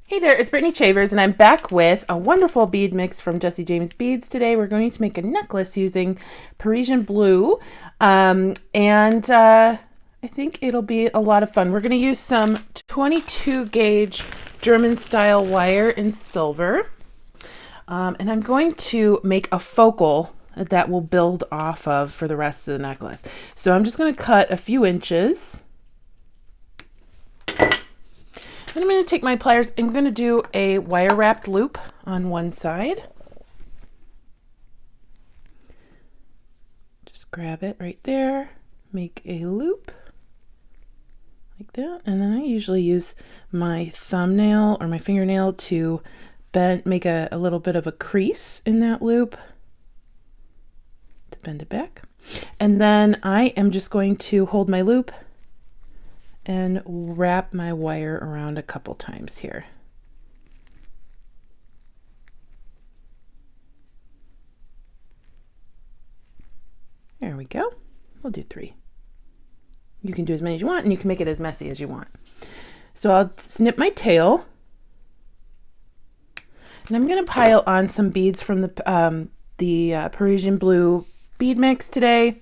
Hey there, it's Brittany Chavers, and I'm back with a wonderful bead mix from Jesse James Beads. Today we're going to make a necklace using Parisian blue, I think it'll be a lot of fun. We're going to use some 22 gauge German style wire in silver, and I'm going to make a focal that we'll build off of for the rest of the necklace. So I'm just going to cut a few inches. Then I'm going to take my pliers. I'm going to do a wire wrapped loop on one side. Just grab it right there, make a loop like that, and then I usually use my thumbnail or my fingernail to make a little bit of a crease in that loop to bend it back. And then I am just going to hold my loop and wrap my wire around a couple times here. There we go. We'll do 3. You can do as many as you want, and you can make it as messy as you want. So I'll snip my tail, and I'm going to pile on some beads from the Parisian blue bead mix today.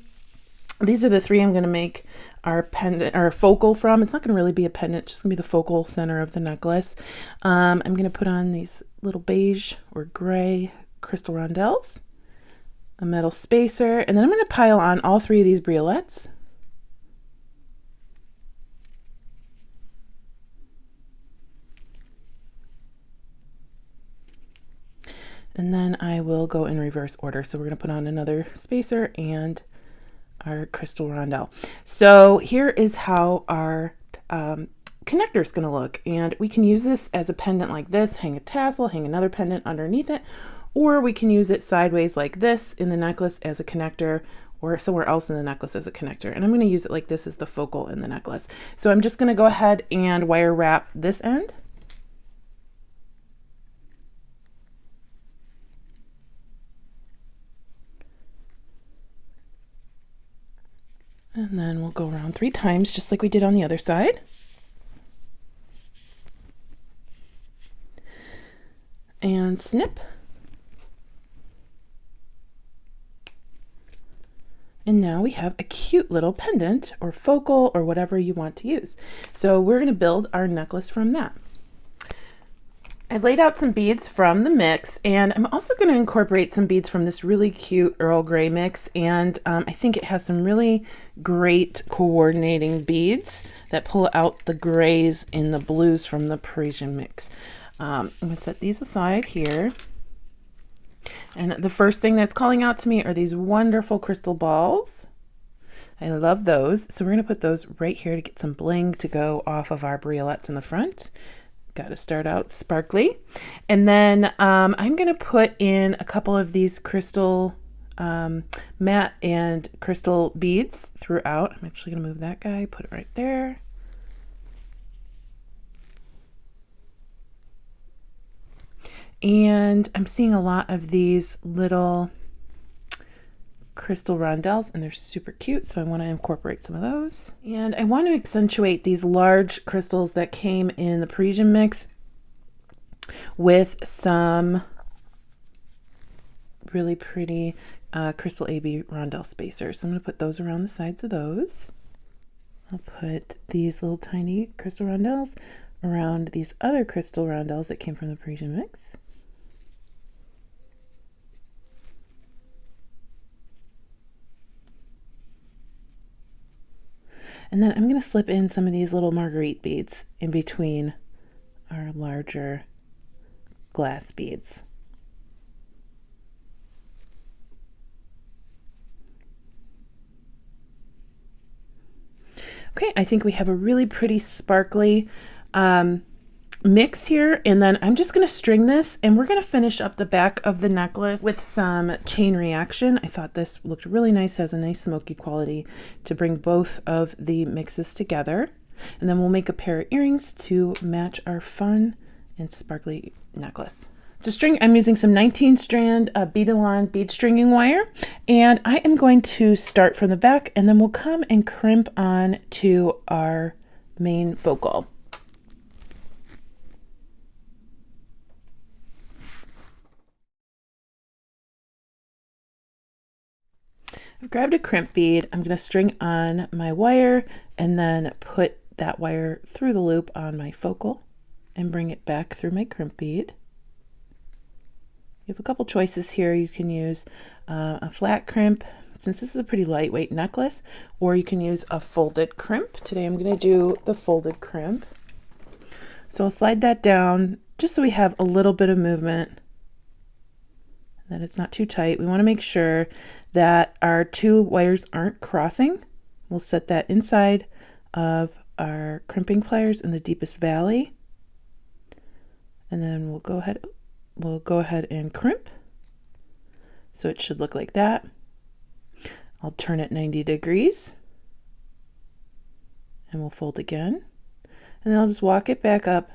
These are the 3 I'm going to make our pendant or focal from. It's not going to really be a pendant, it's just going to be the focal center of the necklace. I'm going to put on these little beige or gray crystal rondelles, a metal spacer, and then I'm going to pile on all 3 of these briolets. And then I will go in reverse order. So we're going to put on another spacer and our crystal rondelle. So here is how our connector is going to look, and we can use this as a pendant like this, hang a tassel, hang another pendant underneath it, or we can use it sideways like this in the necklace as a connector, or somewhere else in the necklace as a connector. And I'm going to use it like this as the focal in the necklace. So I'm just going to go ahead and wire wrap this end. And then we'll go around 3 times, just like we did on the other side. And snip. And now we have a cute little pendant or focal or whatever you want to use. So we're going to build our necklace from that. I laid out some beads from the mix, and I'm also going to incorporate some beads from this really cute Earl Grey mix, and I think it has some really great coordinating beads that pull out the grays in the blues from the Parisian mix. I'm going to set these aside here, and the first thing that's calling out to me are these wonderful crystal balls. I love those, so we're going to put those right here to get some bling to go off of our briolets in the front. Got to start out sparkly. And then I'm going to put in a couple of these crystal matte and crystal beads throughout. I'm actually going to move that guy, put it right there. And I'm seeing a lot of these little crystal rondelles, and they're super cute, so I want to incorporate some of those. And I want to accentuate these large crystals that came in the Parisian mix with some really pretty crystal AB rondelle spacers. So I'm going to put those around the sides of those. I'll put these little tiny crystal rondelles around these other crystal rondelles that came from the Parisian mix. And then I'm going to slip in some of these little marguerite beads in between our larger glass beads. Okay, I think we have a really pretty sparkly mix here, and then I'm just going to string this, and we're going to finish up the back of the necklace with some chain reaction. I thought this looked really nice, has a nice smoky quality to bring both of the mixes together. And then we'll make a pair of earrings to match our fun and sparkly necklace. To string, I'm using some 19 strand bead-along bead stringing wire, and I am going to start from the back, and then we'll come and crimp on to our main focal. I've grabbed a crimp bead. I'm going to string on my wire and then put that wire through the loop on my focal and bring it back through my crimp bead. You have a couple choices here. You can use a flat crimp, since this is a pretty lightweight necklace, or you can use a folded crimp. Today I'm going to do the folded crimp. So I'll slide that down just so we have a little bit of movement, that it's not too tight. We want to make sure that our two wires aren't crossing. We'll set that inside of our crimping pliers in the deepest valley. And then we'll go ahead and crimp. So it should look like that. I'll turn it 90 degrees and we'll fold again. And then I'll just walk it back up,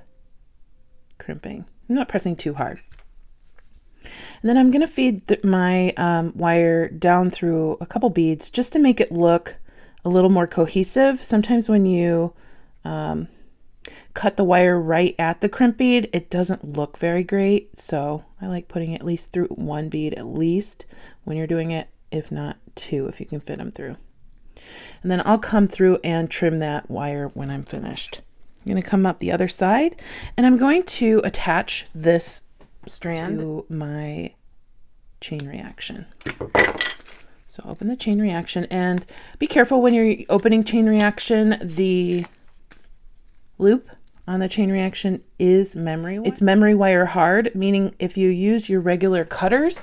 crimping. I'm not pressing too hard. And then I'm going to feed my wire down through a couple beads just to make it look a little more cohesive. Sometimes when you cut the wire right at the crimp bead, it doesn't look very great. So I like putting at least through one bead at least when you're doing it, if not two, if you can fit them through. And then I'll come through and trim that wire when I'm finished. I'm going to come up the other side and I'm going to attach this strand to my chain reaction. So open the chain reaction and be careful when you're opening chain reaction. The loop on the chain reaction is memory wire. It's memory wire hard, meaning if you use your regular cutters,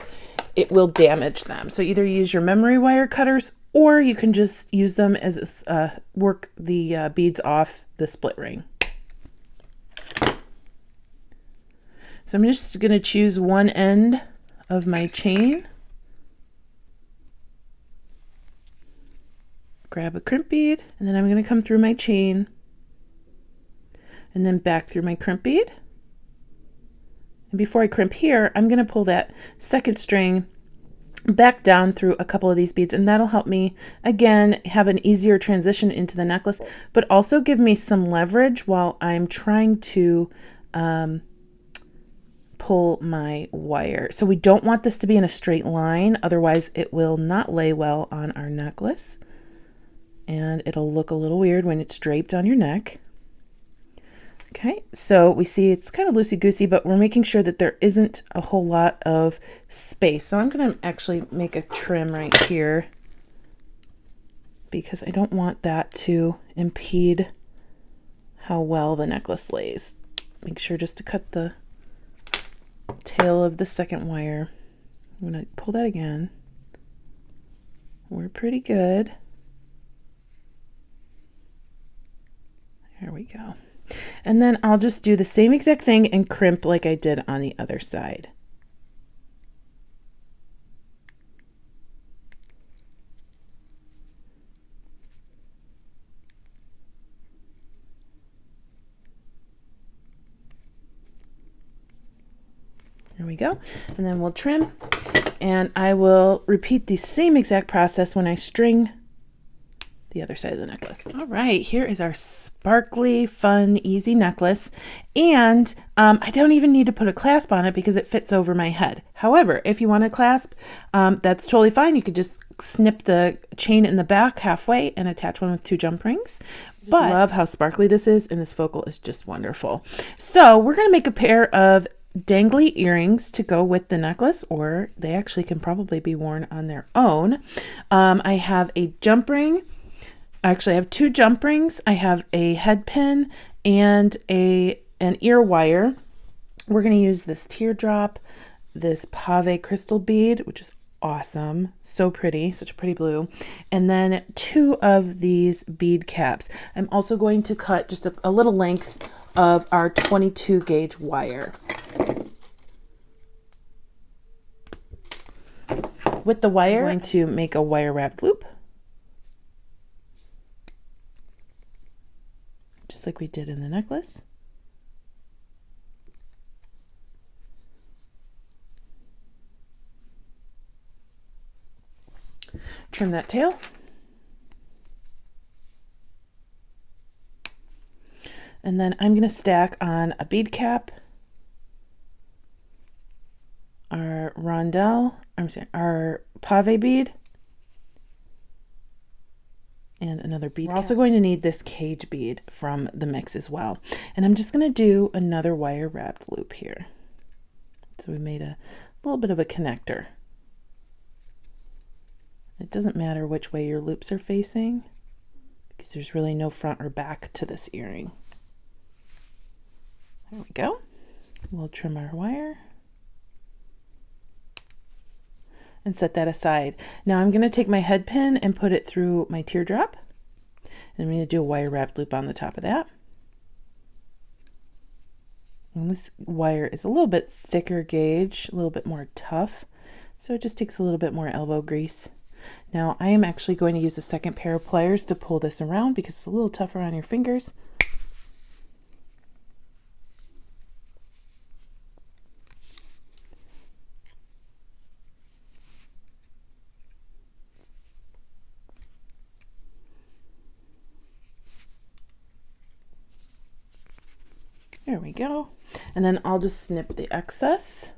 it will damage them. So either use your memory wire cutters or you can just use them as work the beads off the split ring. So I'm just going to choose one end of my chain, grab a crimp bead, and then I'm going to come through my chain and then back through my crimp bead. And before I crimp here, I'm going to pull that second string back down through a couple of these beads, and that'll help me again have an easier transition into the necklace, but also give me some leverage while I'm trying to pull my wire. So we don't want this to be in a straight line, otherwise it will not lay well on our necklace and it'll look a little weird when it's draped on your neck. Okay, so we see it's kind of loosey-goosey, but we're making sure that there isn't a whole lot of space. So I'm going to actually make a trim right here because I don't want that to impede how well the necklace lays. Make sure just to cut the tail of the second wire. I'm going to pull that again. We're pretty good. There we go. And then I'll just do the same exact thing and crimp like I did on the other side. There we go. And then we'll trim, and I will repeat the same exact process when I string the other side of the necklace. All right, here is our sparkly, fun, easy necklace. And I don't even need to put a clasp on it because it fits over my head. However, if you want a clasp, that's totally fine. You could just snip the chain in the back halfway and attach one with 2 jump rings. But I love how sparkly this is, and this focal is just wonderful. So we're going to make a pair of dangly earrings to go with the necklace, or they actually can probably be worn on their own. I have a jump ring. Actually, I have 2 jump rings. I have a head pin and an ear wire. We're going to use this teardrop, this pave crystal bead, which is awesome. So pretty, such a pretty blue. And then 2 of these bead caps. I'm also going to cut just a little length of our 22 gauge wire. With the wire, I'm going to make a wire wrapped loop, just like we did in the necklace. Trim that tail. And then I'm going to stack on a bead cap, our rondelle, our pave bead, and another bead. We're also going to need this cage bead from the mix as well. And I'm just going to do another wire wrapped loop here. So we made a little bit of a connector. It doesn't matter which way your loops are facing because there's really no front or back to this earring. There we go. We'll trim our wire and set that aside. Now I'm going to take my head pin and put it through my teardrop. And I'm going to do a wire wrapped loop on the top of that. And this wire is a little bit thicker gauge, a little bit more tough. So it just takes a little bit more elbow grease. Now I am actually going to use a second pair of pliers to pull this around because it's a little tougher on your fingers. There we go. And then I'll just snip the excess.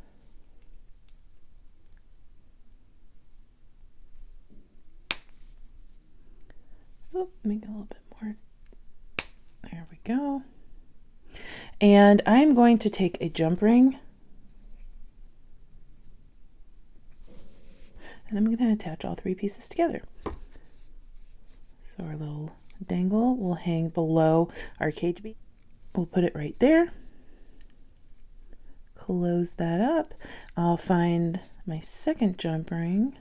Oh, make it a little bit more. There we go. And I'm going to take a jump ring and I'm going to attach all three pieces together. So our little dangle will hang below our cage bead. We'll put it right there. Close that up. I'll find my second jump ring.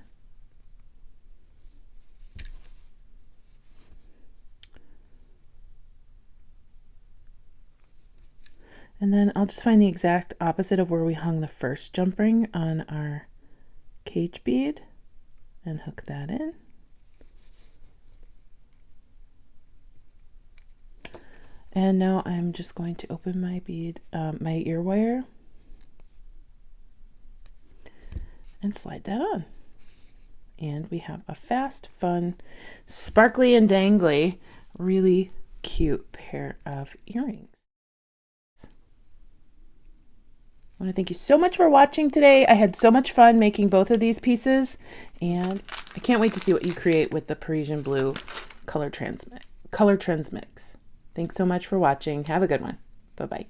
And then I'll just find the exact opposite of where we hung the first jump ring on our cage bead and hook that in. And now I'm just going to open my bead, my ear wire, and slide that on. And we have a fast, fun, sparkly and dangly, really cute pair of earrings. I want to thank you so much for watching today. I had so much fun making both of these pieces, and I can't wait to see what you create with the Parisian Blue color trends mix. Thanks so much for watching. Have a good one. Bye-bye.